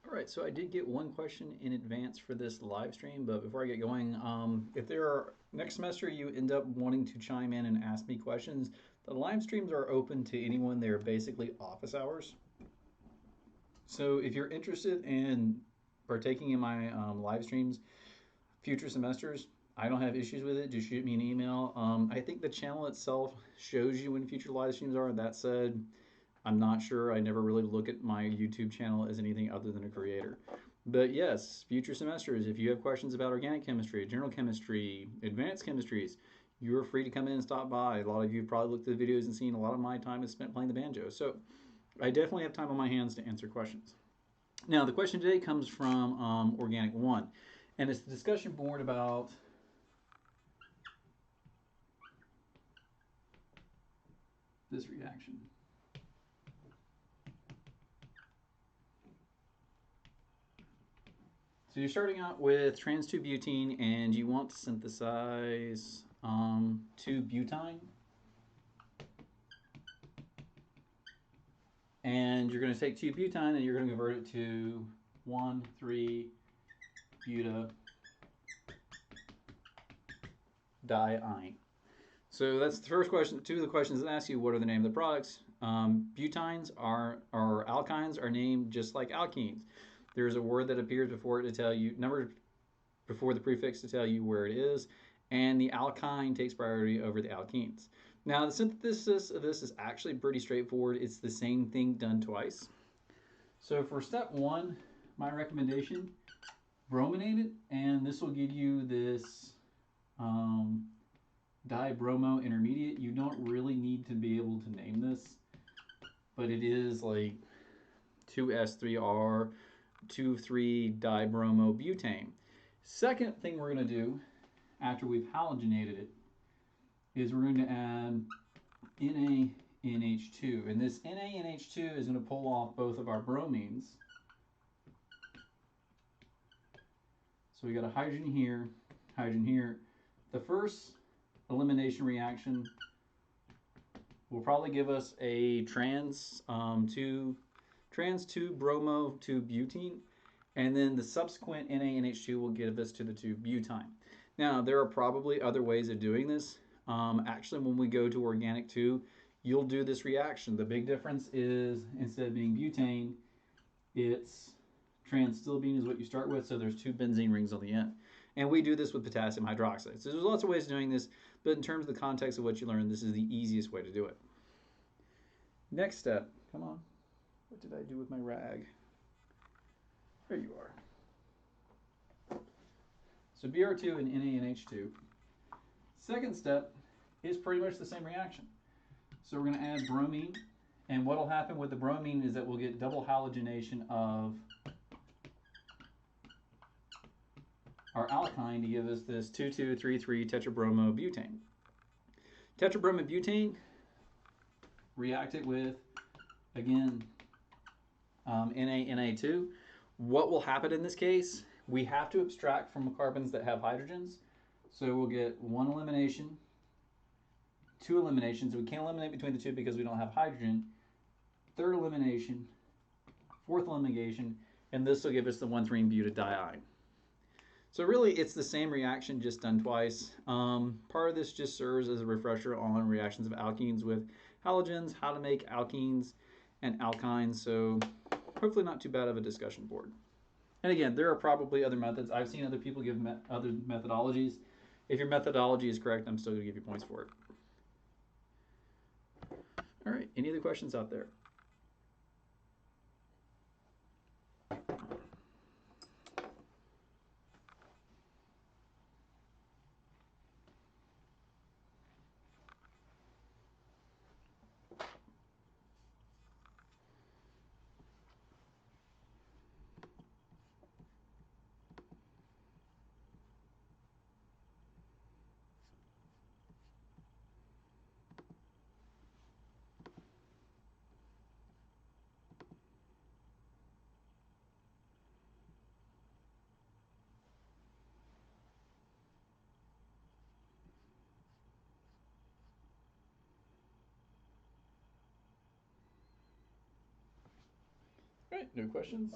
All right, so I did get one question in advance for this live stream, but before I get going, if there are next semester you end up wanting to chime in and ask me questions, the live streams are open to anyone. They're basically office hours. So if you're interested in partaking in my live streams, future semesters, I don't have issues with it. Just shoot me an email. I think the channel itself shows you when future live streams are. That said, I'm not sure. I never really look at my YouTube channel as anything other than a creator. But yes, future semesters, if you have questions about organic chemistry, general chemistry, advanced chemistries, you're free to come in and stop by. A lot of you have probably looked at the videos and seen a lot of my time is spent playing the banjo. So I definitely have time on my hands to answer questions. Now, the question today comes from Organic One, and it's the discussion board about this reaction. So you're starting out with trans-2-butene, and you want to synthesize 2-butyne. And you're going to take 2-butyne and you're going to convert it to 1,3-buta-diene. So that's the first question. Two of the questions that ask you, what are the name of the products? Butynes are, or alkynes are named just like alkenes. There's a word that appears before it to tell you, number before the prefix to tell you where it is, and the alkyne takes priority over the alkenes. Now, the synthesis of this is actually pretty straightforward. It's the same thing done twice. So for step one, my recommendation, brominate it, and this will give you this dibromo intermediate. You don't really need to be able to name this, but it is like 2s3r 2,3-dibromobutane. Second thing we're going to do after we've halogenated it is we're going to add NaNH2. And this NaNH2 is going to pull off both of our bromines. So we got a hydrogen here, hydrogen here. The first elimination reaction will probably give us a trans 2-bromo-2-butene, and then the subsequent NaNH2 will give us to the 2-butyne. Now, there are probably other ways of doing this. Actually, when we go to organic 2, you'll do this reaction. The big difference is instead of being butane, it's trans-stilbene is what you start with, so there's 2 benzene rings on the end. And we do this with potassium hydroxide. So there's lots of ways of doing this, but in terms of the context of what you learned, this is the easiest way to do it. Next step, come on. What did I do with my rag? There you are. So Br2 and NaNH2. Second step is pretty much the same reaction. So we're going to add bromine, and what will happen with the bromine is that we'll get double halogenation of our alkyne to give us this 2,2,3,3-tetrabromobutane. Tetrabromobutane, react it with, again, Na2. What will happen in this case? We have to abstract from carbons that have hydrogens. So we'll get 1 elimination, 2 eliminations. We can't eliminate between the 2 because we don't have hydrogen. 3rd elimination, 4th elimination, and this will give us the 1,3-butadiene. So really, it's the same reaction, just done twice. Part of this just serves as a refresher on reactions of alkenes with halogens, how to make alkenes and alkynes. So hopefully not too bad of a discussion board. And again, there are probably other methods. I've seen other people give other methodologies. If your methodology is correct, I'm still going to give you points for it. All right, any other questions out there? All right, no questions?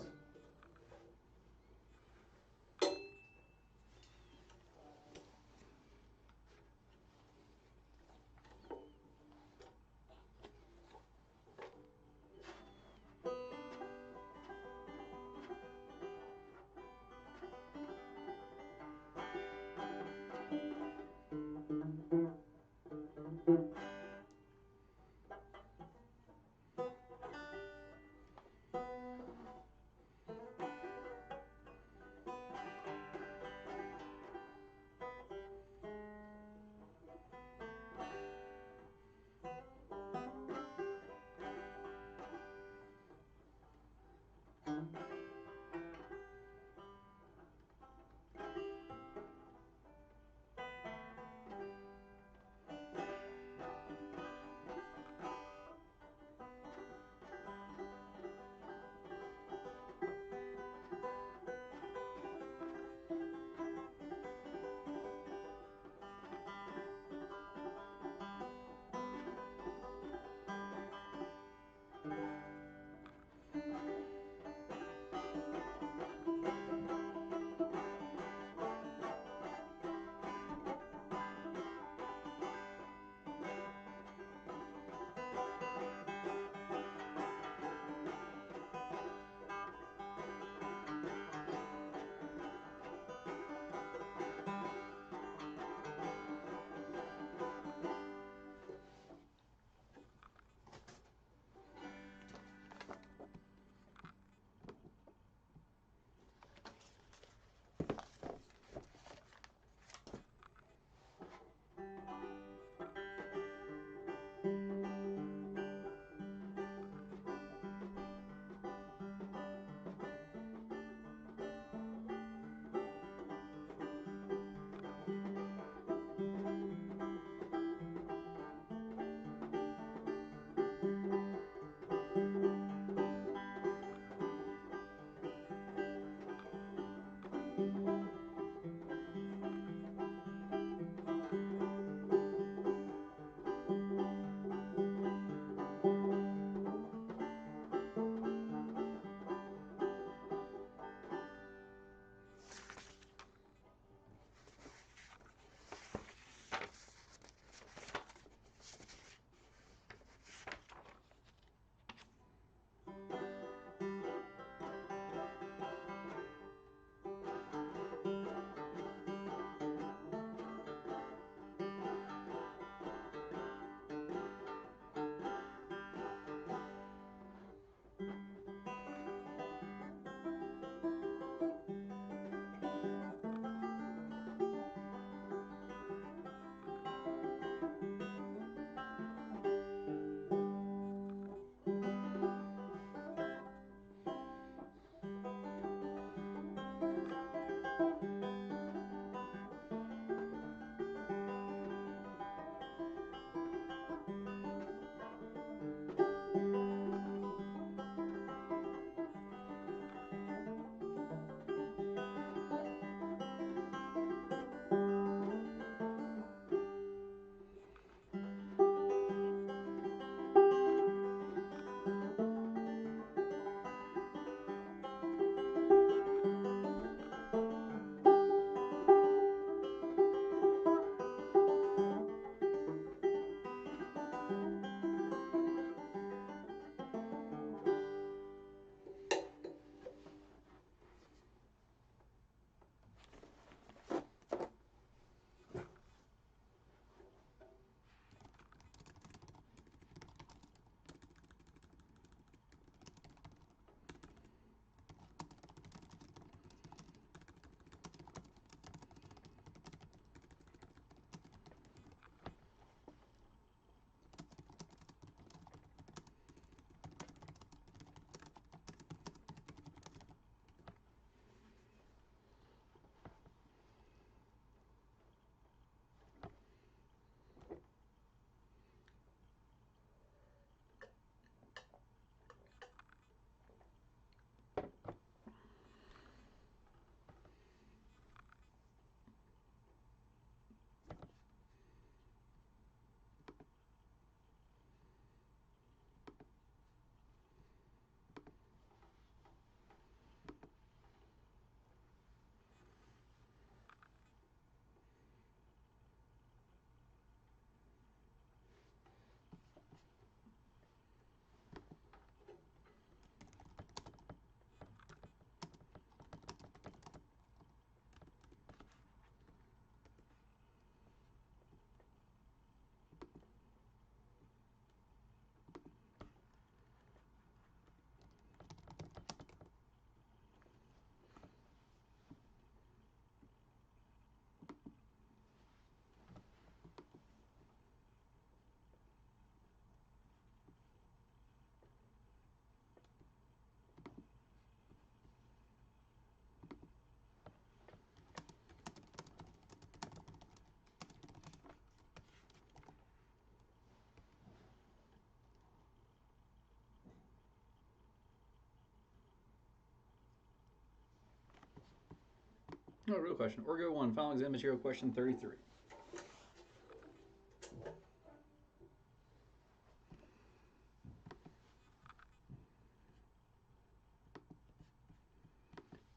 No, real question. Orgo 1, final exam material question 33.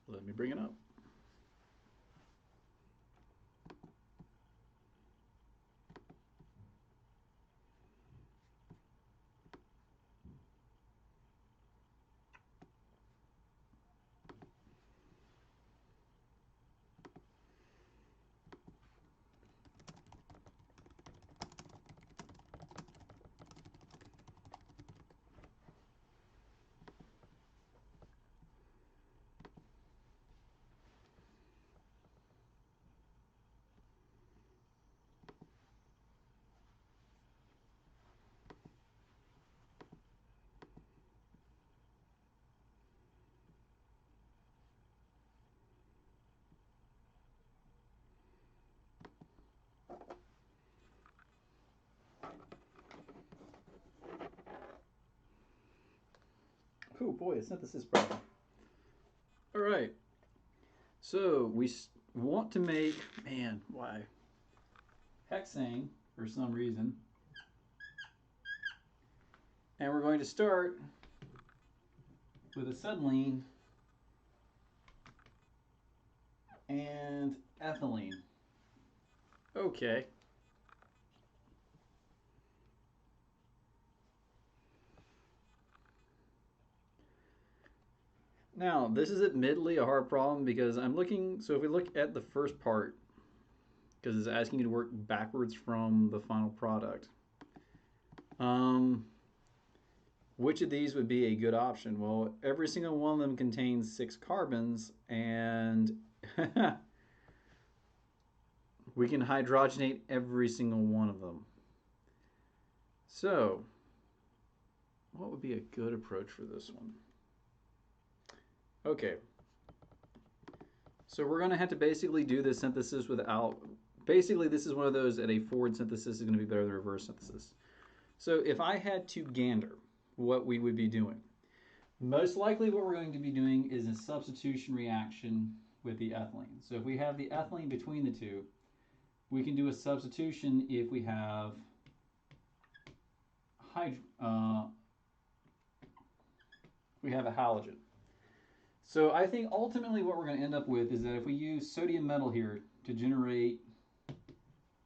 Let me bring it up. Oh boy, a synthesis problem. All right. So we want to make, man, why? Hexane for some reason. And we're going to start with acetylene and ethylene. Okay. Now, this is admittedly a hard problem because I'm looking, so if we look at the first part, because it's asking you to work backwards from the final product. Which of these would be a good option? Well, every single one of them contains 6 carbons, and we can hydrogenate every single one of them. So, what would be a good approach for this one? Okay. So we're going to have to basically do this synthesis without, basically this is one of those at a forward synthesis is going to be better than reverse synthesis. So if I had to gander what we would be doing, most likely what we're going to be doing is a substitution reaction with the ethylene. So if we have the ethylene between the two, we can do a substitution if we have a halogen. So I think ultimately what we're going to end up with is that if we use sodium metal here to generate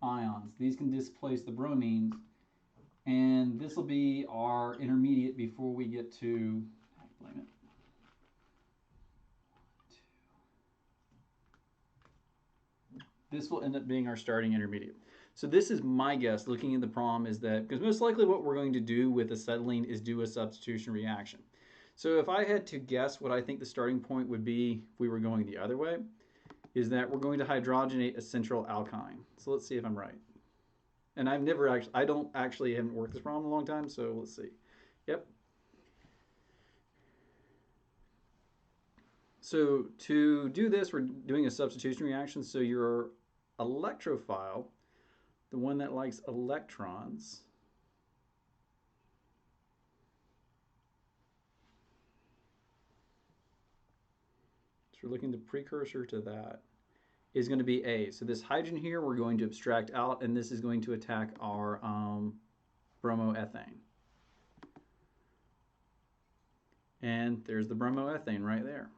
ions, these can displace the bromines, and this will be our intermediate before we get to, blame it. This will end up being our starting intermediate. So this is my guess looking at the problem is that, because most likely what we're going to do with acetylene is do a substitution reaction. So if I had to guess what I think the starting point would be if we were going the other way, is that we're going to hydrogenate a central alkyne. So let's see if I'm right. And I've never actually, I don't actually haven't worked this problem in a long time, so let's see. Yep. So to do this, we're doing a substitution reaction. So your electrophile, the one that likes electrons, so we're looking at the precursor to that, is going to be A. So this hydrogen here we're going to abstract out, and this is going to attack our bromoethane. And there's the bromoethane right there.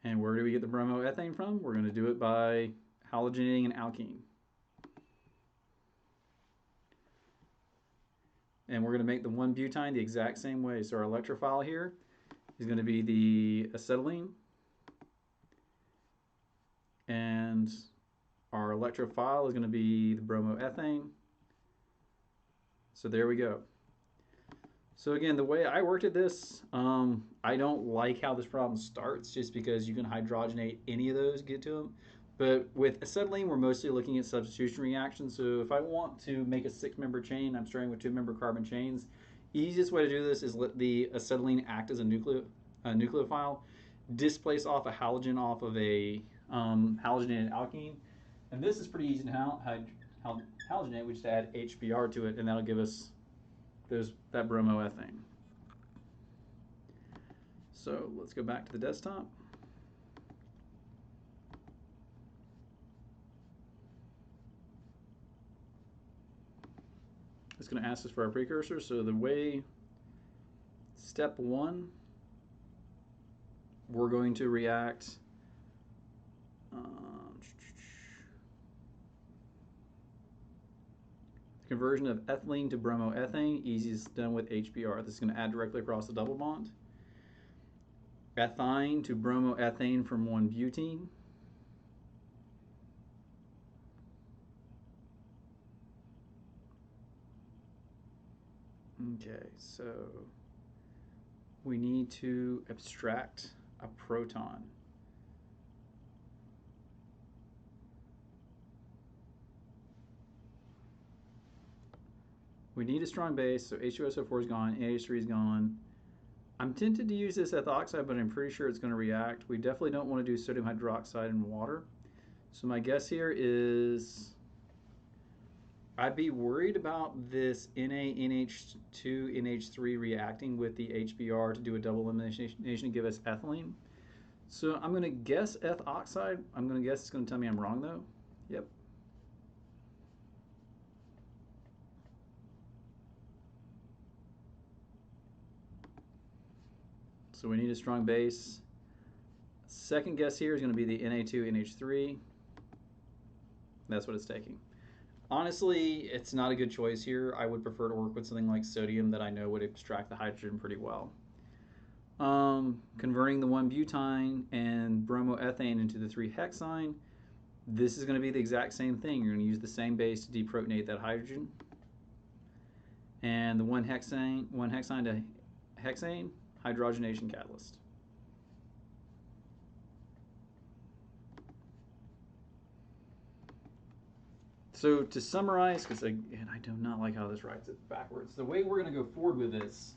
And where do we get the bromoethane from? We're going to do it by halogenating an alkene. And we're going to make the 1-butene the exact same way. So our electrophile here is going to be the acetylene. And our electrophile is going to be the bromoethane. So there we go. So again, the way I worked at this, I don't like how this problem starts just because you can hydrogenate any of those, get to them. But with acetylene, we're mostly looking at substitution reactions. So if I want to make a 6-member chain, I'm starting with 2-member carbon chains. Easiest way to do this is let the acetylene act as a nucleophile, displace off a halogen off of a halogenated alkene. And this is pretty easy to halogenate. We just add HBr to it, and that'll give us that bromoethane. So let's go back to the desktop. It's going to ask us for our precursor. So the way, step one, we're going to react conversion of ethylene to bromoethane, easiest done with HBr. This is going to add directly across the double bond. Ethyne to bromoethane from 1-butene. Okay, so we need to abstract a proton. We need a strong base, so H2SO4 is gone, NH3 is gone. I'm tempted to use this ethoxide, but I'm pretty sure it's going to react. We definitely don't want to do sodium hydroxide and water. So my guess here is I'd be worried about this NaNH2 NH3 reacting with the HBr to do a double elimination and give us ethylene. So I'm going to guess ethoxide. I'm going to guess it's going to tell me I'm wrong though. Yep. So we need a strong base. Second guess here is going to be the Na2NH3. That's what it's taking. Honestly, it's not a good choice here. I would prefer to work with something like sodium that I know would extract the hydrogen pretty well. Converting the 1-butene and bromoethane into the 3-hexyne. This is going to be the exact same thing. You're going to use the same base to deprotonate that hydrogen. And the 1-hexyne to hexane, hydrogenation catalyst. So to summarize, because again, I do not like how this writes it backwards. The way we're going to go forward with this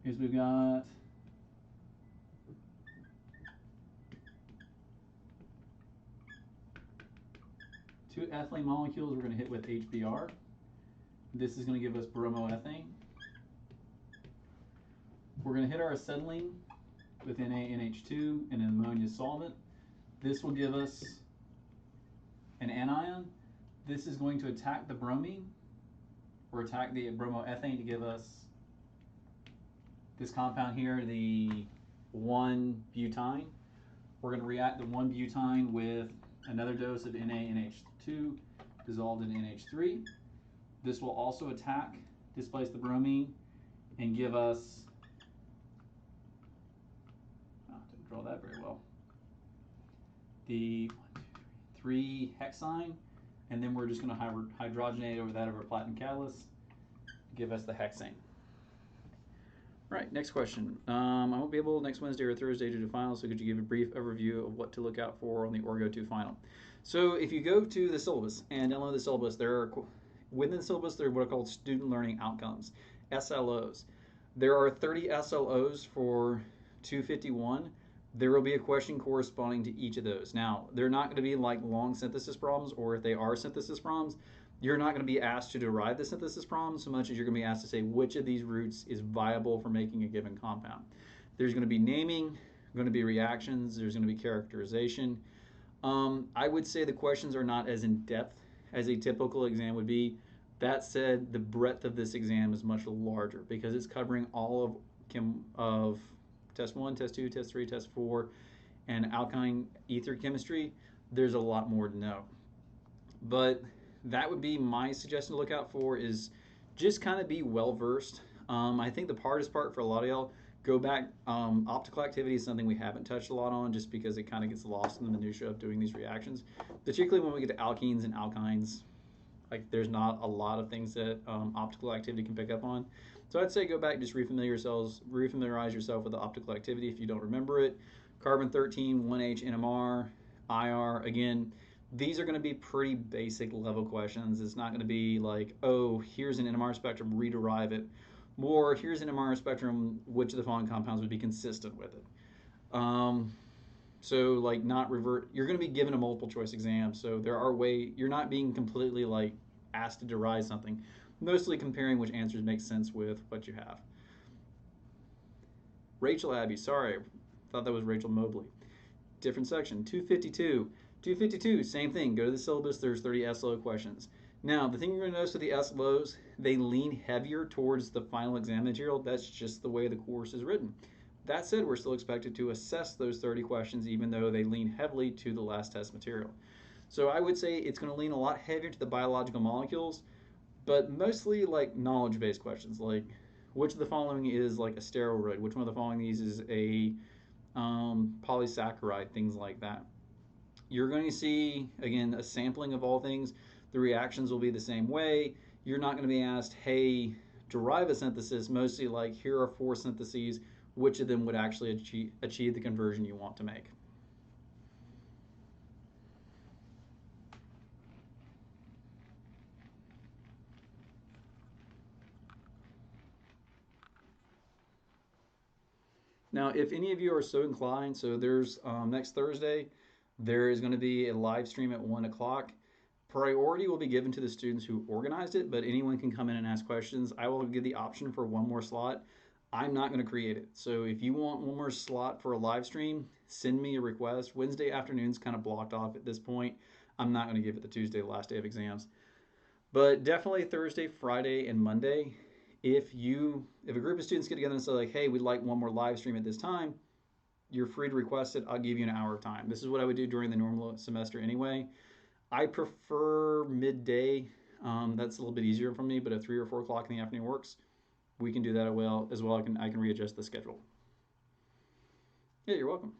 is we've got two ethylene molecules we're going to hit with HBr. This is going to give us bromoethane. We're going to hit our acetylene with NaNH2 and an ammonia solvent. This will give us an anion. This is going to attack the bromine or attack the bromoethane to give us this compound here, the 1-butene. We're going to react the 1-butene with another dose of NaNH2 dissolved in NH3. This will also displace the bromine, and give us, didn't draw that very well, the 3-hexyne, and then we're just going to hydrogenate over that of our platinum catalyst, give us the hexane. Right, next question. I won't be able next Wednesday or Thursday to do finals, so could you give a brief overview of what to look out for on the Orgo 2 final? So if you go to the syllabus and download the syllabus, within the syllabus there are what are called student learning outcomes, SLOs. There are 30 SLOs for 251. There will be a question corresponding to each of those. Now, they're not going to be like long synthesis problems, or if they are synthesis problems, you're not going to be asked to derive the synthesis problem so much as you're going to be asked to say which of these routes is viable for making a given compound. There's going to be naming, going to be reactions, there's going to be characterization. I would say the questions are not as in-depth as a typical exam would be. That said, the breadth of this exam is much larger because it's covering all of test 1, test 2, test 3, test 4, and alkyne ether chemistry. There's a lot more to know. But that would be my suggestion to look out for, is just kind of be well versed. I think the hardest part for a lot of y'all, go back. Optical activity is something we haven't touched a lot on just because it kind of gets lost in the minutia of doing these reactions, particularly when we get to alkenes and alkynes. Like, there's not a lot of things that optical activity can pick up on. So I'd say go back and just refamiliarize yourself with the optical activity if you don't remember it. Carbon-13, 1H NMR, IR, again, these are going to be pretty basic level questions. It's not going to be like, oh, here's an NMR spectrum, rederive it. More, here's an NMR spectrum, which of the following compounds would be consistent with it. So like not revert, you're going to be given a multiple choice exam. So you're not being completely like asked to derive something, mostly comparing which answers make sense with what you have. Rachel Abbey, sorry, thought that was Rachel Mobley. Different section. 252. 252, same thing. Go to the syllabus. There's 30 SLO questions. Now, the thing you're going to notice with the SLOs, they lean heavier towards the final exam material. That's just the way the course is written. That said, we're still expected to assess those 30 questions, even though they lean heavily to the last test material. So I would say it's going to lean a lot heavier to the biological molecules, but mostly like knowledge-based questions, like which of the following is like a steroid, which one of the following these is a polysaccharide, things like that. You're going to see, again, a sampling of all things. The reactions will be the same way. You're not going to be asked, hey, derive a synthesis, mostly like, here are 4 syntheses, which of them would actually achieve the conversion you want to make. Now, if any of you are so inclined, so there's next Thursday, there is going to be a live stream at 1 o'clock. Priority will be given to the students who organized it, but anyone can come in and ask questions. I will give the option for one more slot. I'm not going to create it. So if you want one more slot for a live stream, send me a request. Wednesday afternoon's kind of blocked off at this point. I'm not going to give it the Tuesday, the last day of exams. But definitely Thursday, Friday, and Monday. If a group of students get together and say like, hey, we'd like one more live stream at this time, you're free to request it. I'll give you an hour of time. This is what I would do during the normal semester anyway. I prefer midday. That's a little bit easier for me, but if 3 or 4 o'clock in the afternoon works, we can do that as well. I can readjust the schedule. Yeah, you're welcome.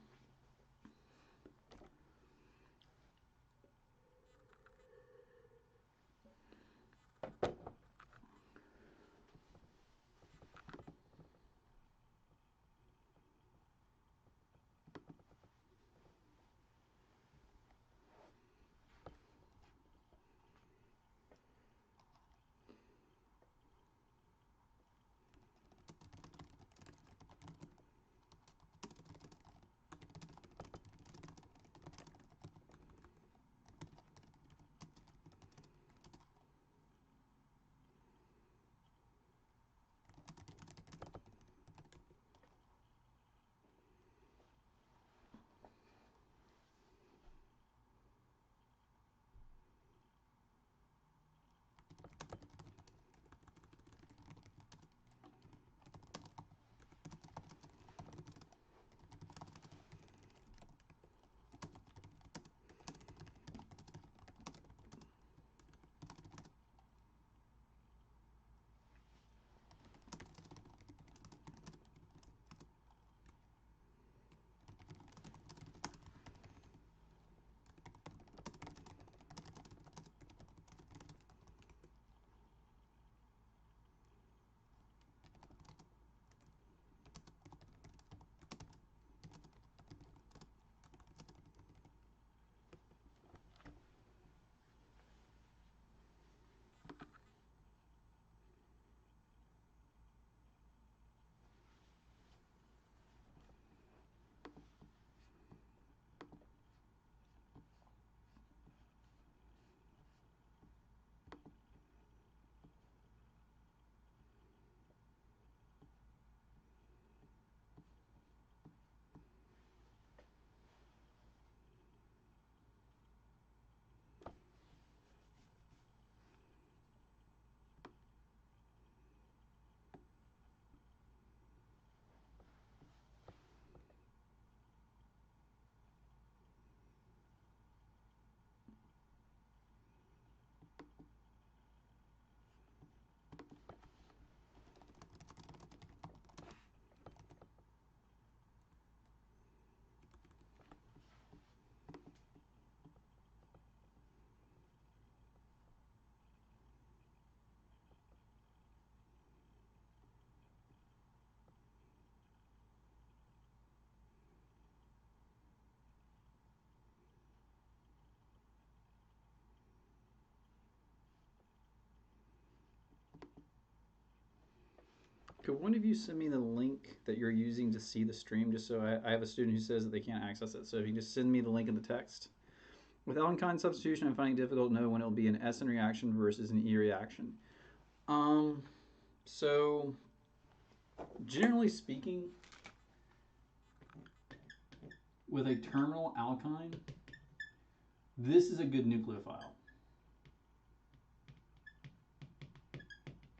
Could one of you send me the link that you're using to see the stream, just so I have a student who says that they can't access it. So if you just send me the link in the text. With alkyne substitution, I'm finding it difficult to know when it will be an SN reaction versus an E reaction. So generally speaking, with a terminal alkyne, this is a good nucleophile.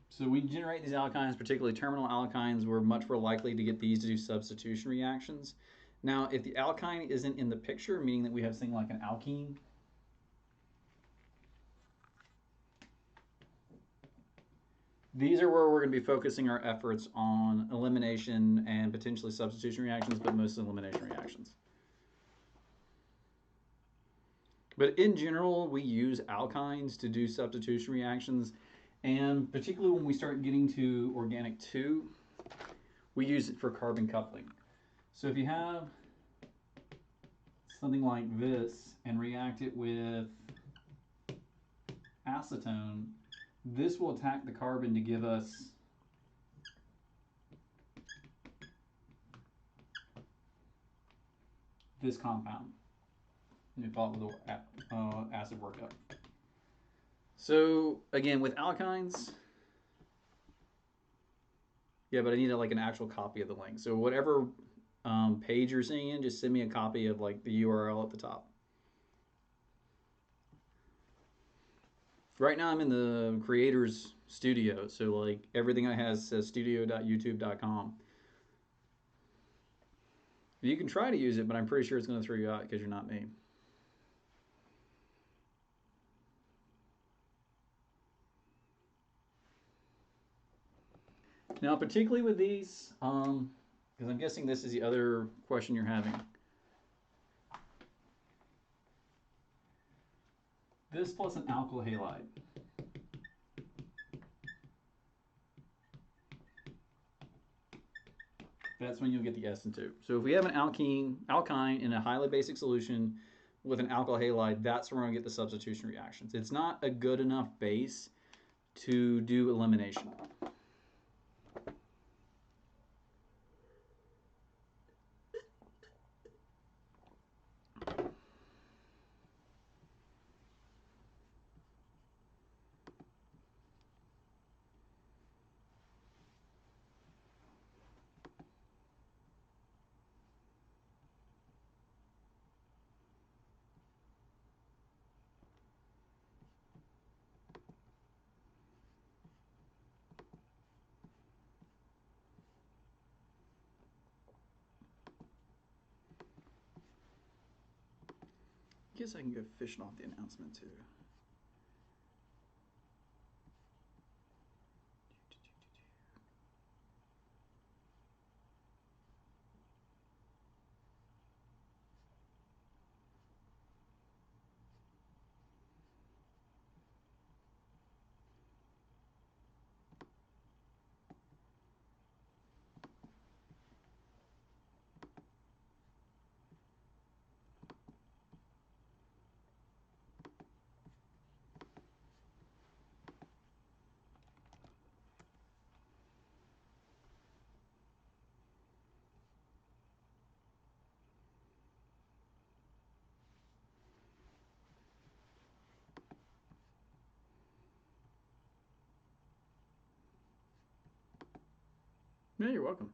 So we generate these alkynes, particularly terminal alkynes. We're much more likely to get these to do substitution reactions. Now, if the alkyne isn't in the picture, meaning that we have something like an alkene, these are where we're going to be focusing our efforts on elimination and potentially substitution reactions, but mostly elimination reactions. But in general, we use alkynes to do substitution reactions. And particularly when we start getting to organic 2, we use it for carbon coupling. So if you have something like this and react it with acetone, this will attack the carbon to give us this compound. And you follow the acid workup. So again, with alkynes, yeah, but I need like an actual copy of the link. So whatever page you're seeing in, just send me a copy of like the URL at the top. Right now I'm in the creator's studio, so like everything I have says studio.youtube.com. You can try to use it, but I'm pretty sure it's going to throw you out because you're not me. Now, particularly with these, because I'm guessing this is the other question you're having. This plus an alkyl halide. That's when you'll get the SN2. So if we have an alkyne in a highly basic solution with an alkyl halide, that's where we're going to get the substitution reactions. It's not a good enough base to do elimination. I guess I can go fishing off the announcement too. Yeah, you're welcome.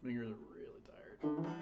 Fingers are really tired.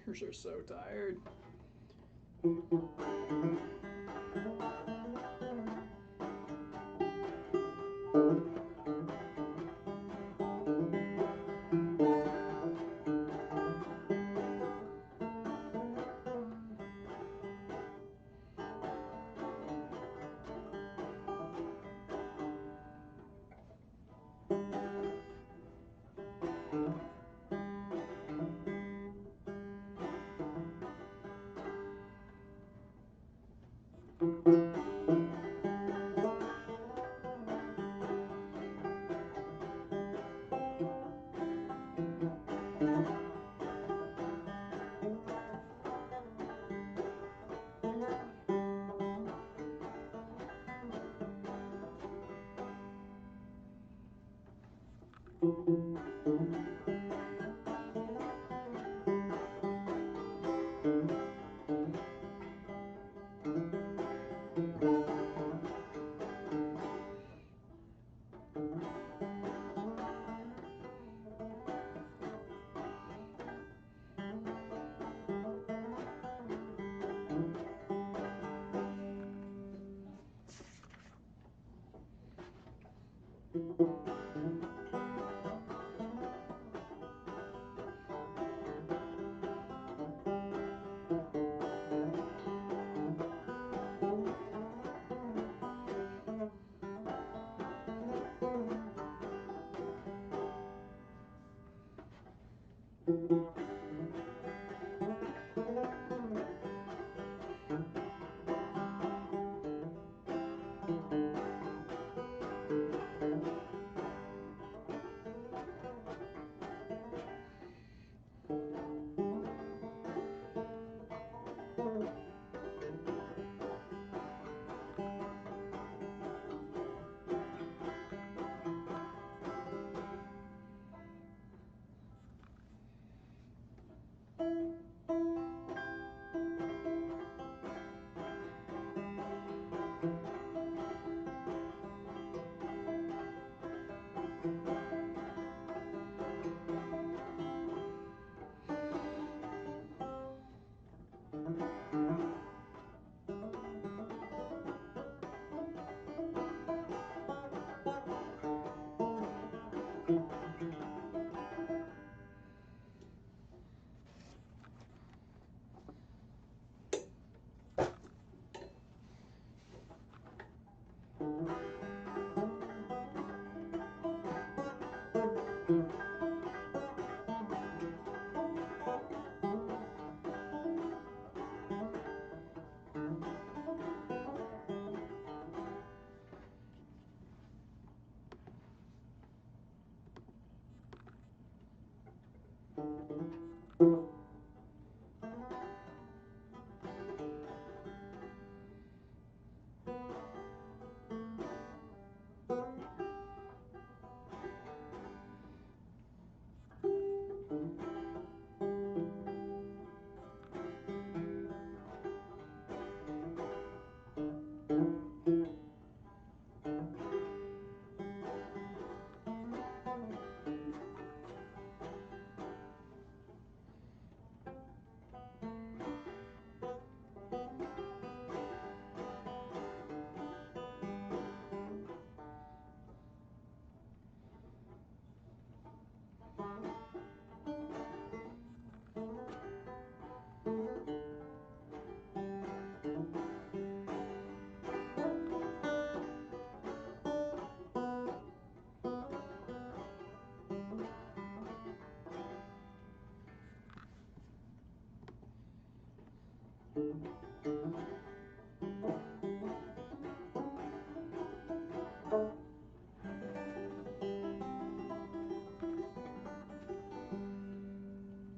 Fingers are so tired.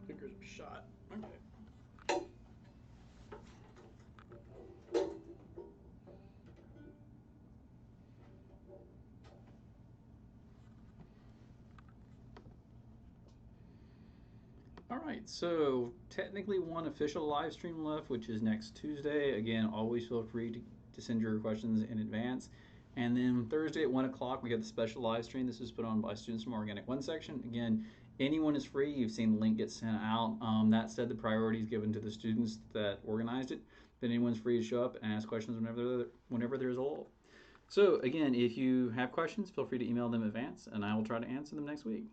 Fingers are shot. Okay. All right, so technically one official live stream left, which is next Tuesday. Again, always feel free to send your questions in advance. And then Thursday at 1 o'clock, we get the special live stream. This is put on by students from Organic 1 section. Again, anyone is free. You've seen the link get sent out. That said, the priority is given to the students that organized it. But anyone's free to show up and ask questions whenever there's a lull. So again, if you have questions, feel free to email them in advance, and I will try to answer them next week.